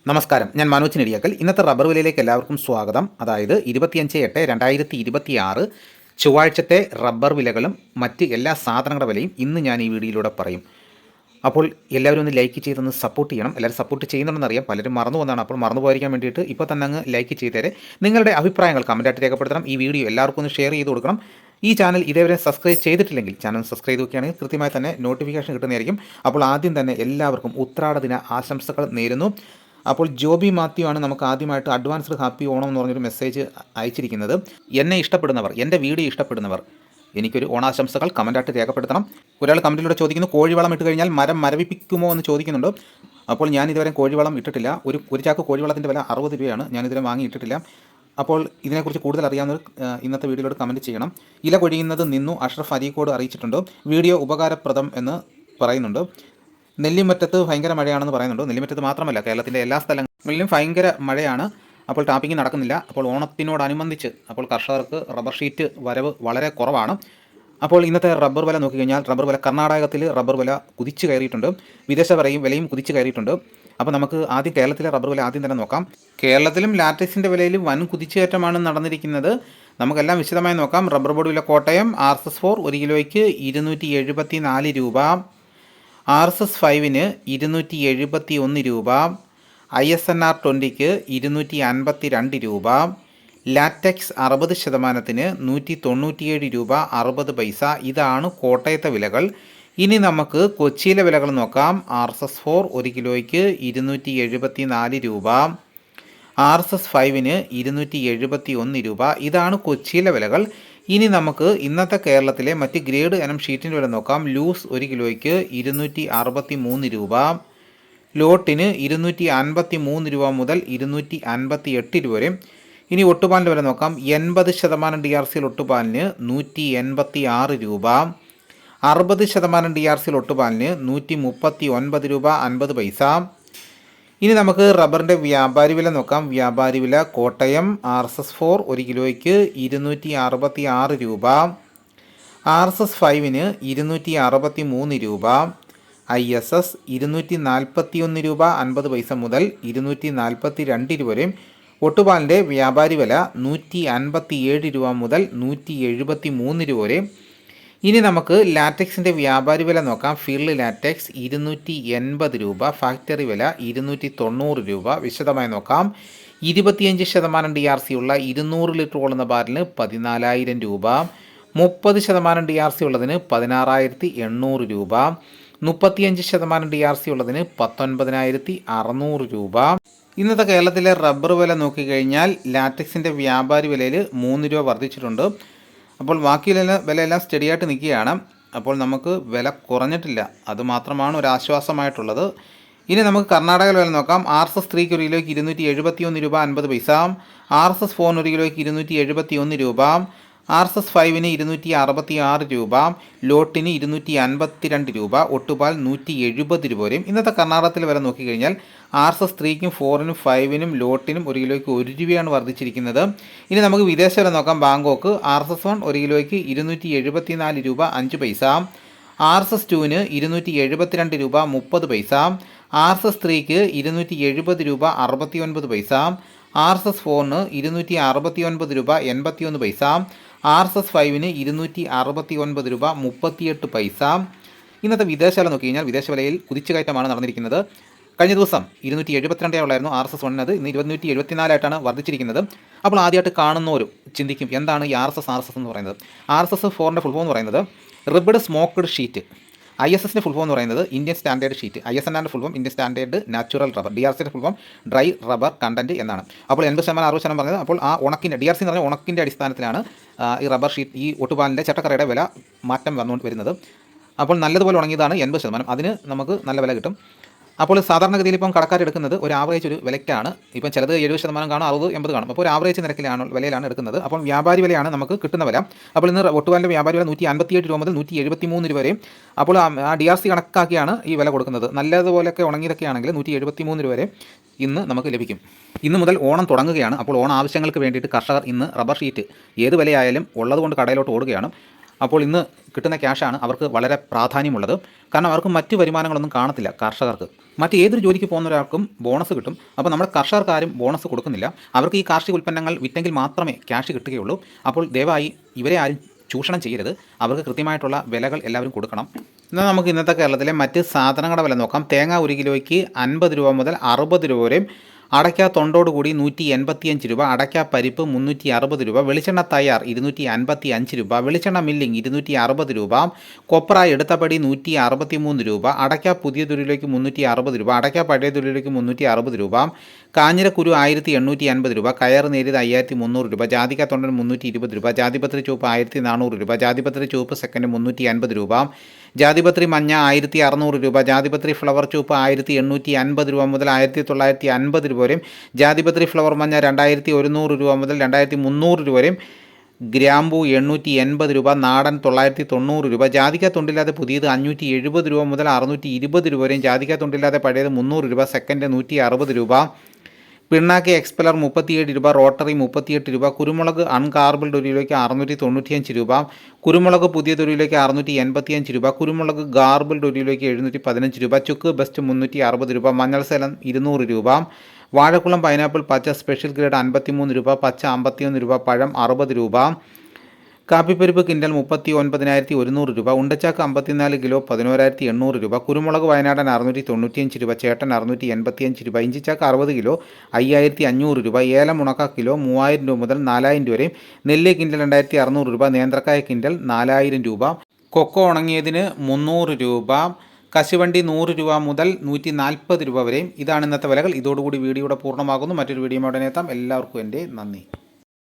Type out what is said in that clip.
നമസ്കാരം, ഞാൻ മനോജ് നെടിയാക്കൽ. ഇന്നത്തെ റബ്ബർ വിലയിലേക്ക് എല്ലാവർക്കും സ്വാഗതം. അതായത് 25/8/2026 ചൊവ്വാഴ്ചത്തെ റബ്ബർ വിലകളും മറ്റ് എല്ലാ സാധനങ്ങളുടെ വിലയും ഇന്ന് ഞാൻ ഈ വീഡിയോയിലൂടെ പറയും. അപ്പോൾ എല്ലാവരും ഒന്ന് ലൈക്ക് ചെയ്തൊന്ന് സപ്പോർട്ട് ചെയ്യണം. എല്ലാവരും സപ്പോർട്ട് ചെയ്യുന്നുണ്ടെന്നറിയാം, പലരും മറന്നു പോകുന്നതാണ്. അപ്പോൾ മറന്നു പോയിരിക്കാൻ വേണ്ടിയിട്ട് ഇപ്പോൾ തന്നെ അങ്ങ് ലൈക്ക് ചെയ്തേരെ. നിങ്ങളുടെ അഭിപ്രായങ്ങൾ കമൻറ്റായിട്ട് രേഖപ്പെടുത്തണം. ഈ വീഡിയോ എല്ലാവർക്കും ഒന്ന് ഷെയർ ചെയ്ത് കൊടുക്കണം. ഈ ചാനൽ ഇതേവരെ സബ്സ്ക്രൈബ് ചെയ്തിട്ടില്ലെങ്കിൽ ചാനൽ സബ്സ്ക്രൈബ് ചെയ്യുകയാണെങ്കിൽ കൃത്യമായി തന്നെ നോട്ടിഫിക്കേഷൻ കിട്ടുന്നതായിരിക്കും. അപ്പോൾ ആദ്യം തന്നെ എല്ലാവർക്കും ഉത്രാട ദിന ആശംസകൾ നേരുന്നു. അപ്പോൾ ജോബി മാത്യു ആണ് നമുക്ക് ആദ്യമായിട്ട് അഡ്വാൻസ്ഡ് ഹാപ്പി ഓണം എന്ന് പറഞ്ഞൊരു മെസ്സേജ് അയച്ചിരിക്കുന്നത്. എന്നെ ഇഷ്ടപ്പെടുന്നവർ, എൻ്റെ വീഡിയോ ഇഷ്ടപ്പെടുന്നവർ എനിക്കൊരു ഓണാശംസകൾ കമൻറ്റായിട്ട് രേഖപ്പെടുത്തണം. ഒരാൾ കമൻറ്റിലൂടെ ചോദിക്കുന്നു, കോഴിവളം ഇട്ട് കഴിഞ്ഞാൽ മരം മരവിപ്പിക്കുമോ എന്ന് ചോദിക്കുന്നുണ്ട്. അപ്പോൾ ഞാൻ ഇതുവരെ കോഴിവളം ഇട്ടിട്ടില്ല. ഒരു ചാക്ക് കോഴിവളത്തിൻ്റെ വില 60 രൂപയാണ്. ഞാനിതുവരെ വാങ്ങി ഇട്ടിട്ടില്ല. അപ്പോൾ ഇതിനെക്കുറിച്ച് കൂടുതൽ അറിയാവുന്നവർ ഇന്നത്തെ വീഡിയോയിലൂടെ കമൻറ്റ് ചെയ്യണം. ഇല കൊഴിയുന്നത് നിന്നു അഷ്റഫ് അരീക്കോട് അറിയിച്ചിട്ടുണ്ട്. വീഡിയോ ഉപകാരപ്രദം എന്ന് പറയുന്നുണ്ട്. നെല്ലിമറ്റത്ത് ഭയങ്കര മഴയാണെന്ന് പറയുന്നുണ്ട്. നെല്ലിമറ്റത്ത് മാത്രമല്ല, കേരളത്തിൻ്റെ എല്ലാ സ്ഥലങ്ങളിലും ഭയങ്കര മഴയാണ്. അപ്പോൾ ടാപ്പിംഗ് നടക്കുന്നില്ല. അപ്പോൾ ഓണത്തിനോടനുബന്ധിച്ച് അപ്പോൾ കർഷകർക്ക് റബ്ബർ ഷീറ്റ് വരവ് വളരെ കുറവാണ്. അപ്പോൾ ഇന്നത്തെ റബ്ബർ വില നോക്കിക്കഴിഞ്ഞാൽ റബ്ബർ വില കർണാടകത്തിൽ റബ്ബർ വില കുതിച്ച് കയറിയിട്ടുണ്ട്. വിദേശ വിലയും കുതിച്ച് കയറിയിട്ടുണ്ട്. അപ്പോൾ നമുക്ക് ആദ്യം കേരളത്തിലെ റബ്ബർ വില ആദ്യം തന്നെ നോക്കാം. കേരളത്തിലും ലാറ്റക്സിൻ്റെ വിലയിൽ വൻ കുതിച്ചുകയറ്റമാണ് നടന്നിരിക്കുന്നത്. നമുക്കെല്ലാം വിശദമായി നോക്കാം. റബ്ബർ ബോർഡ് വില കോട്ടയം RSS4 1 കിലോയ്ക്ക് 274 രൂപ, RSS 5ന് 271 രൂപ, ISNR 20ക്ക് 252 രൂപ, ലാറ്റക്സ് 60%ന് 197 രൂപ 60 പൈസ. ഇതാണ് കോട്ടയത്തെ വിലകൾ. ഇനി നമുക്ക് കൊച്ചിയിലെ വിലകൾ നോക്കാം. RSS4 1 കിലോയ്ക്ക് 274 രൂപ, RSS 5ന് 271 രൂപ. ഇതാണ് കൊച്ചിയിലെ വിലകൾ. ഇനി നമുക്ക് ഇന്നത്തെ കേരളത്തിലെ മറ്റ് ഗ്രേഡ് ഇനം ഷീറ്റിൻ്റെ വില നോക്കാം. ലൂസ് 1 കിലോയ്ക്ക് 263 രൂപ, ലോട്ടിന് 253 രൂപ മുതൽ 258 രൂപ വരെ. ഇനി ഒട്ടുപാലിൻ്റെ വില നോക്കാം. 80% DRC ഒട്ടുപാലിന് 186 രൂപ, 60% DRC ഒട്ടുപാലിന് 139 രൂപ 50 പൈസ. ഇനി നമുക്ക് റബ്ബറിൻ്റെ വ്യാപാരി വില നോക്കാം. വ്യാപാരി വില കോട്ടയം RSS4 1 കിലോയ്ക്ക് 266 രൂപ, RSS 5ന് 263 രൂപ, ISS 241 രൂപ 50 പൈസ മുതൽ 242 രൂപ വരെ. ഒട്ടുപാലിൻ്റെ വ്യാപാരി വില 157 രൂപ മുതൽ 173 രൂപ വരെ. ഇനി നമുക്ക് ലാറ്റക്സിൻ്റെ വ്യാപാരി വില നോക്കാം. ഫീൽഡ് ലാറ്റക്സ് 280 രൂപ, ഫാക്ടറി വില 290 രൂപ. വിശദമായി നോക്കാം. 25% DRC ഉള്ള 200 ലിറ്റർ കൊള്ളുന്ന ബാരലിന് 14,000 രൂപ, 30% DRC ഉള്ളതിന് 16,800 രൂപ, 35% DRC ഉള്ളതിന് 19,600 രൂപ. ഇന്നത്തെ കേരളത്തിലെ റബ്ബർ വില നോക്കിക്കഴിഞ്ഞാൽ ലാറ്റക്സിൻ്റെ വ്യാപാരി വിലയിൽ 3 രൂപ വർദ്ധിച്ചിട്ടുണ്ട്. അപ്പോൾ ബാക്കിയുള്ള വിലയെല്ലാം സ്റ്റഡിയായിട്ട് നിൽക്കുകയാണ്. അപ്പോൾ നമുക്ക് വില കുറഞ്ഞിട്ടില്ല. അതുമാത്രമാണ് ഒരു ആശ്വാസമായിട്ടുള്ളത്. ഇനി നമുക്ക് കർണാടക വില നോക്കാം. RSS 3ക്ക് 1 കിലോയ്ക്ക് 271 രൂപ 50 പൈസ, RSS 4 1 കിലോയ്ക്ക് 271 രൂപ, RSS 5ന് 266 രൂപ, ലോട്ടിന് 252 രൂപ, ഒട്ടുപാൽ 170 രൂപ വരെയും. ഇന്നത്തെ കർണാടകത്തിൽ വില നോക്കിക്കഴിഞ്ഞാൽ RSS 3ക്കും 4നും 5നും ലോട്ടിനും 1 കിലോയ്ക്ക് 1 രൂപയാണ് വർദ്ധിച്ചിരിക്കുന്നത്. ഇനി നമുക്ക് വിദേശ വില നോക്കാം. ബാങ്കോക്ക് RSS 1 1 കിലോയ്ക്ക് 274 രൂപ 5 പൈസ, RSS 2ന് 272 രൂപ 30 പൈസ, RSS 3ക്ക് 270 രൂപ 69 പൈസ, RSS 4ന് 269 രൂപ 81 പൈസ, RSS 5ന് 269 രൂപ 38 പൈസ. ഇന്നത്തെ വിദേശ വില നോക്കി കഴിഞ്ഞാൽ വിദേശ വിലയിൽ കുതിച്ചുകയറ്റമാണ് നടന്നിരിക്കുന്നത്. കഴിഞ്ഞ ദിവസം 272 ഉള്ളായിരുന്നു RSS 1, അത് ഇന്ന് 274 വർദ്ധിച്ചിരിക്കുന്നത്. അപ്പോൾ ആദ്യമായിട്ട് കാണുന്നവരും ചിന്തിക്കും, എന്താണ് ഈ RSS എന്ന് പറയുന്നത്? RSS 4ൻ്റെ ഫുൾ ഫോം എന്ന് പറയുന്നത് റിബ്ഡ് സ്മോക്ക്ഡ് ഷീറ്റ്. ISSൻ്റെ ഫുൾ ഫോം എന്ന് പറയുന്നത് ഇന്ത്യൻ സ്റ്റാൻഡേർഡ് ഷീറ്റ്. ISNRൻ്റെ full form Indian standard natural rubber. DRCയുടെ full form dry rubber content എന്നാണ്. അപ്പോൾ 80% 60% പറഞ്ഞത്. അപ്പോൾ ആ ഉണക്കിൻ്റെ DRC എന്ന് പറഞ്ഞാൽ ഉണക്കിൻ്റെ അടിസ്ഥാനത്തിലാണ് ഈ റബ്ബർ ഷീറ്റ്, ഈ ഒട്ടുപാലിൻ്റെ ചട്ടക്കറയുടെ വില മാറ്റം വന്നുകൊണ്ട് വരുന്നത്. അപ്പോൾ നല്ലതുപോലെ ഉണങ്ങിയതാണ് 80%. അതിന് നമുക്ക് നല്ല വില കിട്ടും. അപ്പോൾ സാധാരണഗതിയിൽ ഇപ്പം കടക്കാരെടുക്കുന്നത് ഒരു ആവറേജ് ഒരു വിലയ്ക്കാണ്. ഇപ്പം ചിലത് 70% കാണും, 60, 80 കാണും. അപ്പോൾ ഒരു ആവറേജ് വിലയിലാണ് എടുക്കുന്നത്. അപ്പോൾ വ്യാപാരി വിലയാണ് നമുക്ക് കിട്ടുന്ന വില. അപ്പോൾ ഇന്ന് ഒട്ടുപാലിൻ്റെ വ്യാപാരി വില 157 രൂപ മുതൽ 173 രൂപ വരെ. അപ്പോൾ ആ DRC കണക്കാക്കിയാണ് ഈ വില കൊടുക്കുന്നത്. നല്ലതുപോലെയൊക്കെ ഉണങ്ങിയതൊക്കെ ആണെങ്കിൽ 173 രൂപ വരെ ഇന്ന് നമുക്ക് ലഭിക്കും. ഇന്ന് മുതൽ ഓണം തുടങ്ങുകയാണ്. അപ്പോൾ ഓണ ആവശ്യങ്ങൾക്ക് വേണ്ടിയിട്ട് കർഷകർ ഇന്ന് റബ്ബർ ഷീറ്റ് ഏത് വിലയായാലും ഉള്ളതുകൊണ്ട് കടയിലോട്ട് ഓടുകയാണ്. അപ്പോൾ ഇന്ന് കിട്ടുന്ന ക്യാഷാണ് അവർക്ക് വളരെ പ്രാധാന്യമുള്ളത്. കാരണം അവർക്ക് മറ്റ് വരുമാനങ്ങളൊന്നും കാണത്തില്ല. കർഷകർക്ക് മറ്റ് ഏതൊരു ജോലിക്ക് പോകുന്ന ഒരാൾക്കും ബോണസ് കിട്ടും. അപ്പോൾ നമ്മുടെ കർഷകർക്കാരും ബോണസ് കൊടുക്കുന്നില്ല. അവർക്ക് ഈ കാർഷിക ഉൽപ്പന്നങ്ങൾ വിറ്റെങ്കിൽ മാത്രമേ ക്യാഷ് കിട്ടുകയുള്ളൂ. അപ്പോൾ ദയവായി ഇവരെ ആരും ചൂഷണം ചെയ്യരുത്. അവർക്ക് കൃത്യമായിട്ടുള്ള വിലകൾ എല്ലാവരും കൊടുക്കണം. എന്നാൽ നമുക്ക് ഇന്നത്തെ കേരളത്തിലെ മറ്റ് സാധനങ്ങളുടെ വില നോക്കാം. തേങ്ങ 1 കിലോയ്ക്ക് 50 രൂപ മുതൽ 60 രൂപ വരെയും, അടയ്ക്ക തൊണ്ടോടുകൂടി 185 രൂപ, അടയ്ക്ക പരിപ്പ് 360 രൂപ, വെളിച്ചെണ്ണ തയ്യാർ 255 രൂപ, വെളിച്ചെണ്ണ മില്ലിംഗ് 260 രൂപ, കൊപ്ര എടുത്തപടി 163 രൂപ, അടയ്ക്ക പുതിയ തുരിയിലേക്ക് 360 രൂപ, അടയ്ക്ക പഴയ തുരിയിലേക്ക് 360 രൂപ, കാഞ്ഞിരക്കുരു 1850 രൂപ, കയർ നേരിയത് 5300 രൂപ, ജാതിക്ക തൊണ്ടൻ 320 രൂപ, ജാതിപത്രി ചുവപ്പ് 1400 രൂപ, ജാതിപത്രി ചുവപ്പ് സെക്കൻഡ് 350 രൂപ, ജാതിപത്രി മഞ്ഞ 1600 രൂപ, ജാതിപത്രി ഫ്ലവർ ചുവപ്പ് 1850 രൂപ മുതൽ 1950 രൂപ വരെയും, ജാതിപത്രി ഫ്ലവർ മഞ്ഞ 2100 രൂപ മുതൽ 2300 രൂപ വരെയും, ഗ്രാമ്പൂ 880 രൂപ, നാടൻ 990 രൂപ, ജാതിക്ക തൊണ്ടില്ലാതെ പുതിയത് 570 രൂപ മുതൽ 620 രൂപ വരെയും, ജാതിക്ക തൊണ്ടില്ലാതെ പഴയത് 300 രൂപ, സെക്കൻഡ് 160 രൂപ, പിണ്ണാക്ക് എക്സ്പെലർ 37 രൂപ, റോട്ടറി 38 രൂപ, കുരുമുളക് അൺകാർബിൾഡ് 1 കിലോയ്ക്ക് 695 രൂപ, കുരുമുളക് പുതിയ തുരിയിലേക്ക് 685 രൂപ, കുരുമുളക് ഗാർബിൾഡ് 1 കിലോയ്ക്ക് 715 രൂപ, ചുക്ക് ബെസ്റ്റ് 360 രൂപ, മഞ്ഞൾ സേലം 200 രൂപ, വാഴക്കുളം പൈനാപ്പിൾ പച്ച സ്പെഷ്യൽ ഗ്രേഡ് 53 രൂപ, പച്ച 51 രൂപ, പഴം 60 രൂപ, കാപ്പിപ്പരിപ്പ് കിൻഡൽ 39,100 രൂപ, ഉണ്ടച്ചാക്ക് 54 കിലോ 11,800 രൂപ, കുരുമുളക് വയനാടൻ 695 രൂപ, ചേട്ടൻ 685 രൂപ, ഇഞ്ചിച്ചാക്ക് 60 കിലോ 5,500 രൂപ, ഏലം ഉണക്ക കിലോ 3000 രൂപ മുതൽ 4000 രൂപ വരെയും, നെല്ല് കിൻഡൽ 2600 രൂപ, നേന്ത്രക്കായ കിൻഡൽ 4000 രൂപ, കൊക്കോ ഉണങ്ങിയതിന് 300 രൂപ, കശുവണ്ടി 100 രൂപ മുതൽ 140 രൂപ വരെയും. ഇതാണ് ഇന്നത്തെ വിലകൾ. ഇതോടുകൂടി വീഡിയോയുടെ പൂർണ്ണമാകുന്നു. മറ്റൊരു വീഡിയോ ഉടനെ എത്താം. എല്ലാവർക്കും എൻ്റെ നന്ദി.